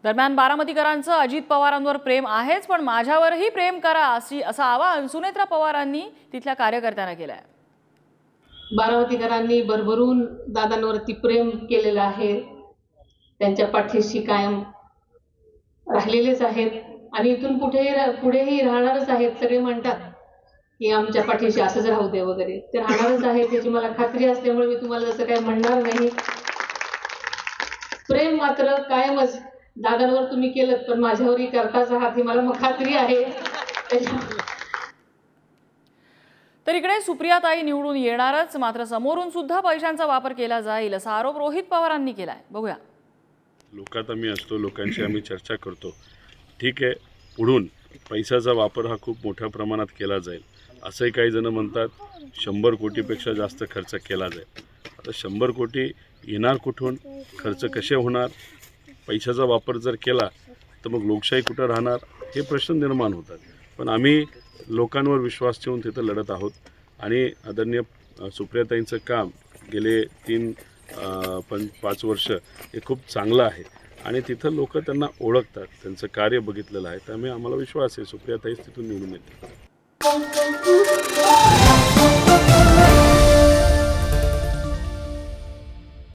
दरम्यान बारामतीकरांचं अजित पवारांवर प्रेम आहेच, पण माझ्यावरही प्रेम करा असं आवाहन सुनेत्रा पवारांनी तिथल्या कार्यकर्त्यांना केलंय। बारामतीकरांनी भरभरून दादांवरती प्रेम केलेलं आहे, त्यांच्या पाठीशी कायम राहिलेलेच आहेत आणि इथून पुढेही राहणारच आहेत। सगळे म्हणतात की आमच्या पाठीशी असंच राहू दे वगैरे, ते राहणारच आहेत याची मला खात्री असल्यामुळे मी तुम्हाला जसं काही म्हणणार नाही। प्रेम मात्र कायमच दादांवर तुम्ही केलं, पण माझ्यावरही करताच आहात ही मला खात्री आहे। तर इकडे सुप्रियाताई निवडून येणारच, मात्र समोरून सुद्धा पैशांचा वापर केला जाईल असा आरोप रोहित पवारांनी केलाय। बघूया। लोकात आम्ही असतो, लोकांशी आम्ही चर्चा करतो, ठीक आहे, पुढून पैशाचा वापर हा खूप मोठ्या प्रमाणात केला जाईल असंही काही जण म्हणतात। 100 कोटीपेक्षा जास्त खर्च केला जाईल। आता 100 कोटी येणार कुठून, खर्च कसे होणार, पैशाचा वापर जर केला तर मग लोकशाही कुठं राहणार, हे प्रश्न निर्माण होतात। पण आम्ही लोकांवर विश्वास ठेवून तिथं लढत आहोत आणि आदरणीय सुप्रियाताईंचं काम गेले 5 वर्ष हे खूप चांगलं आहे आणि तिथं लोक त्यांना ओळखतात, त्यांचं कार्य बघितलेलं आहे, त्यामुळे आम्हाला विश्वास आहे सुप्रियाताईच तिथून निवडून येतील।